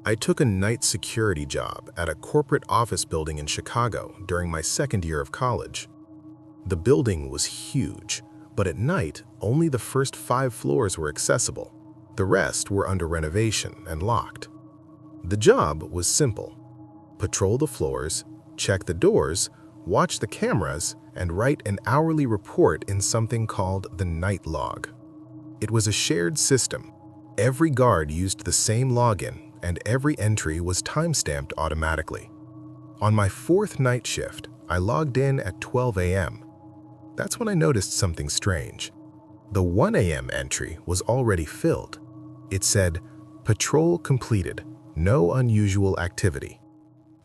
I took a night security job at a corporate office building in Chicago during my second year of college. The building was huge, but at night, only the first 5 floors were accessible. The rest were under renovation and locked. The job was simple: patrol the floors, check the doors, watch the cameras, and write an hourly report in something called the night log. It was a shared system. Every guard used the same login, and every entry was timestamped automatically. On my 4th night shift, I logged in at 12 a.m. That's when I noticed something strange. The 1 a.m. entry was already filled. It said, "Patrol completed. No unusual activity."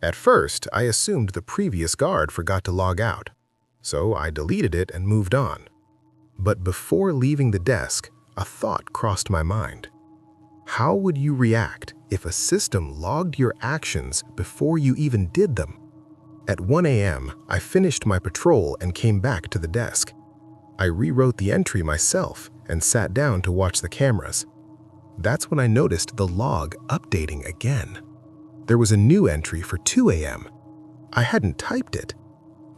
At first, I assumed the previous guard forgot to log out, so I deleted it and moved on. But before leaving the desk, a thought crossed my mind. How would you react if a system logged your actions before you even did them? At 1 a.m., I finished my patrol and came back to the desk. I rewrote the entry myself and sat down to watch the cameras. That's when I noticed the log updating again. There was a new entry for 2 a.m. I hadn't typed it.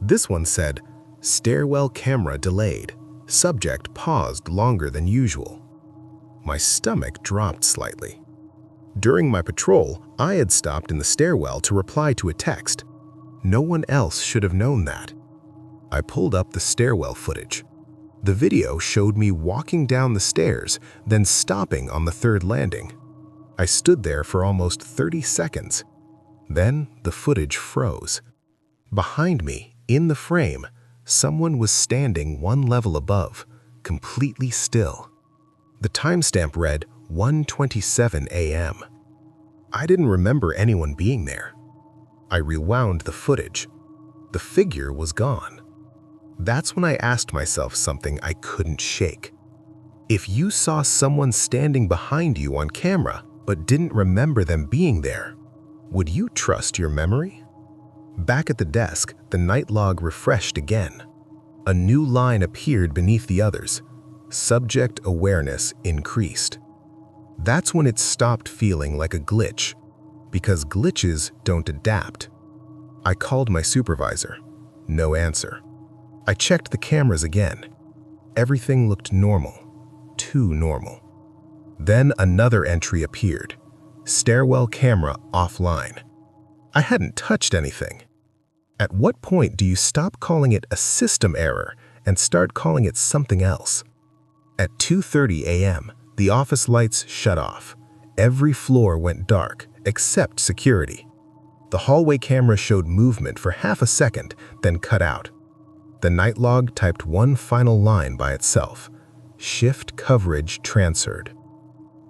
This one said, "Stairwell camera delayed. Subject paused longer than usual." My stomach dropped slightly. During my patrol, I had stopped in the stairwell to reply to a text. No one else should have known that. I pulled up the stairwell footage. The video showed me walking down the stairs, then stopping on the 3rd landing. I stood there for almost 30 seconds. Then the footage froze. Behind me, in the frame, someone was standing 1 level above, completely still. The timestamp read 1:27 a.m. I didn't remember anyone being there. I rewound the footage. The figure was gone. That's when I asked myself something I couldn't shake. If you saw someone standing behind you on camera but didn't remember them being there, would you trust your memory? Back at the desk, the night log refreshed again. A new line appeared beneath the others. Subject awareness increased. That's when it stopped feeling like a glitch, because glitches don't adapt. I called my supervisor. No answer. I checked the cameras again. Everything looked normal, too normal. Then another entry appeared. Stairwell camera offline. I hadn't touched anything. At what point do you stop calling it a system error and start calling it something else? At 2:30 a.m., the office lights shut off. Every floor went dark, except security. The hallway camera showed movement for half a second, then cut out. The night log typed one final line by itself. Shift coverage transferred.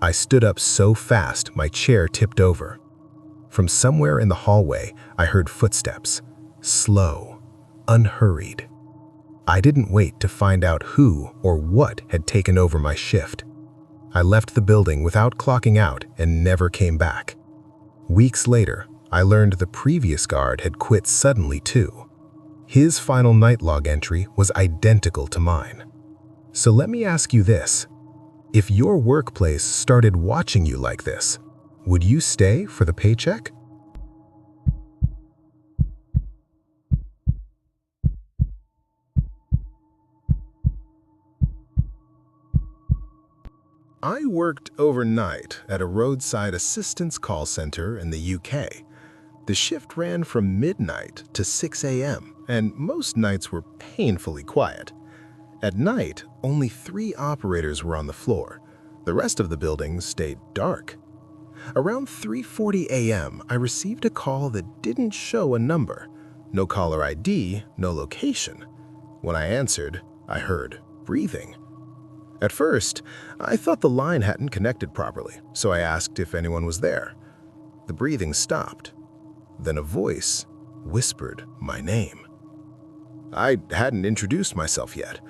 I stood up so fast my chair tipped over. From somewhere in the hallway, I heard footsteps. Slow, unhurried. I didn't wait to find out who or what had taken over my shift. I left the building without clocking out and never came back. Weeks later, I learned the previous guard had quit suddenly too. His final night log entry was identical to mine. So let me ask you this. If your workplace started watching you like this, would you stay for the paycheck? I worked overnight at a roadside assistance call center in the UK. The shift ran from midnight to 6 a.m., and most nights were painfully quiet. At night, only 3 operators were on the floor. The rest of the building stayed dark. Around 3:40 a.m., I received a call that didn't show a number. No caller ID, no location. When I answered, I heard breathing. At first, I thought the line hadn't connected properly, so I asked if anyone was there. The breathing stopped. Then a voice whispered my name. I hadn't introduced myself yet.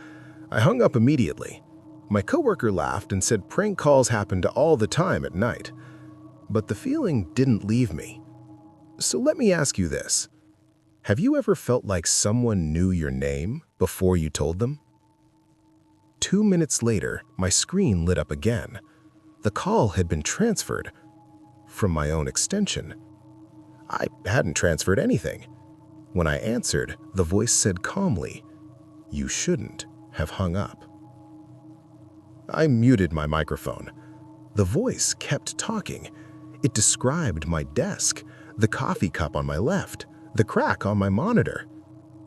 I hung up immediately. My coworker laughed and said prank calls happened all the time at night. But the feeling didn't leave me. So let me ask you this. Have you ever felt like someone knew your name before you told them? 2 minutes later, my screen lit up again. The call had been transferred. from my own extension. I hadn't transferred anything. When I answered, the voice said calmly, "You shouldn't have hung up." I muted my microphone. The voice kept talking. It described my desk, the coffee cup on my left, the crack on my monitor.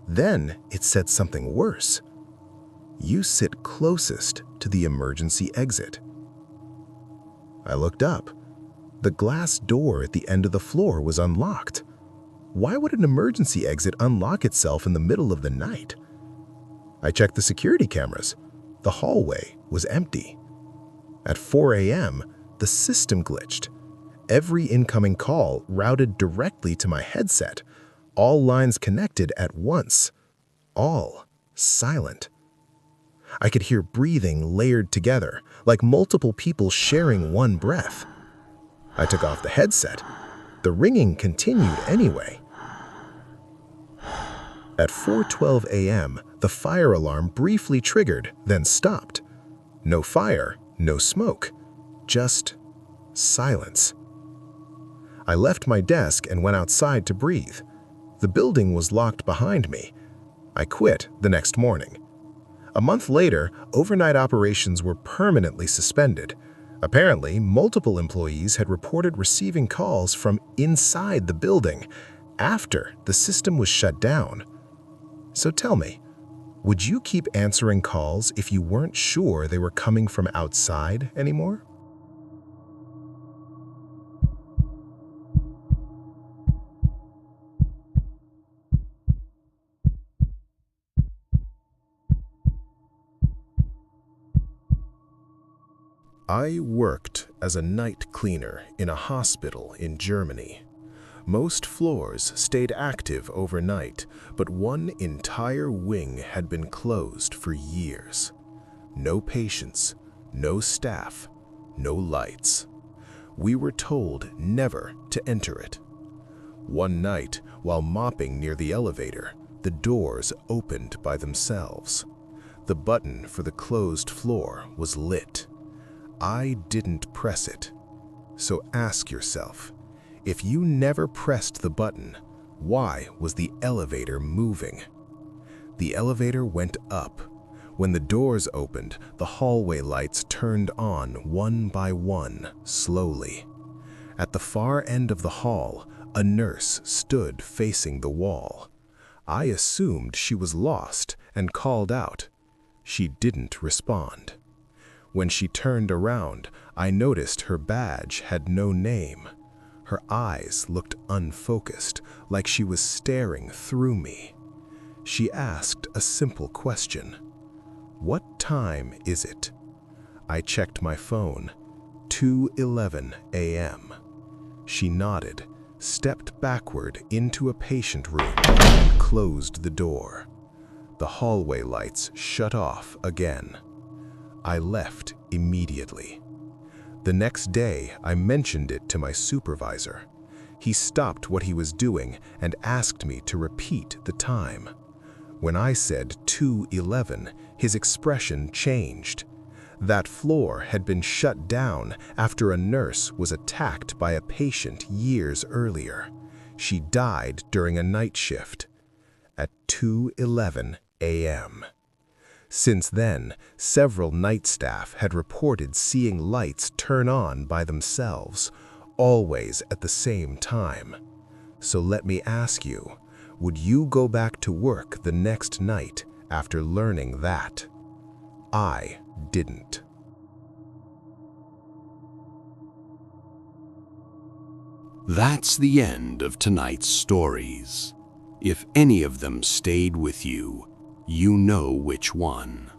Then it said something worse. "You sit closest to the emergency exit." I looked up. The glass door at the end of the floor was unlocked. Why would an emergency exit unlock itself in the middle of the night? I checked the security cameras. The hallway was empty. At 4 a.m., the system glitched. Every incoming call routed directly to my headset, all lines connected at once, all silent. I could hear breathing layered together, like multiple people sharing one breath. I took off the headset. The ringing continued anyway. At 4:12 a.m., the fire alarm briefly triggered, then stopped. No fire, no smoke, just silence. I left my desk and went outside to breathe. The building was locked behind me. I quit the next morning. A month later, overnight operations were permanently suspended. Apparently, multiple employees had reported receiving calls from inside the building after the system was shut down. So tell me, would you keep answering calls if you weren't sure they were coming from outside anymore? I worked as a night cleaner in a hospital in Germany. Most floors stayed active overnight, but one entire wing had been closed for years. No patients, no staff, no lights. We were told never to enter it. One night, while mopping near the elevator, the doors opened by themselves. The button for the closed floor was lit. I didn't press it. So ask yourself, if you never pressed the button, why was the elevator moving? The elevator went up. When the doors opened, the hallway lights turned on one by one, slowly. At the far end of the hall, a nurse stood facing the wall. I assumed she was lost and called out. She didn't respond. When she turned around, I noticed her badge had no name. Her eyes looked unfocused, like she was staring through me. She asked a simple question. "What time is it?" I checked my phone. 2:11 a.m. She nodded, stepped backward into a patient room, and closed the door. The hallway lights shut off again. I left immediately. The next day, I mentioned it to my supervisor. He stopped what he was doing and asked me to repeat the time. When I said 2:11, his expression changed. That floor had been shut down after a nurse was attacked by a patient years earlier. She died during a night shift at 2:11 a.m. Since then, several night staff had reported seeing lights turn on by themselves, always at the same time. So let me ask you, would you go back to work the next night after learning that? I didn't. That's the end of tonight's stories. If any of them stayed with you, you know which one.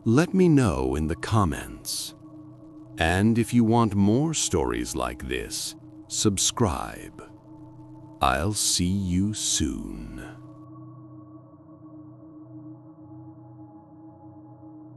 Let me know in the comments. And if you want more stories like this, subscribe. I'll see you soon.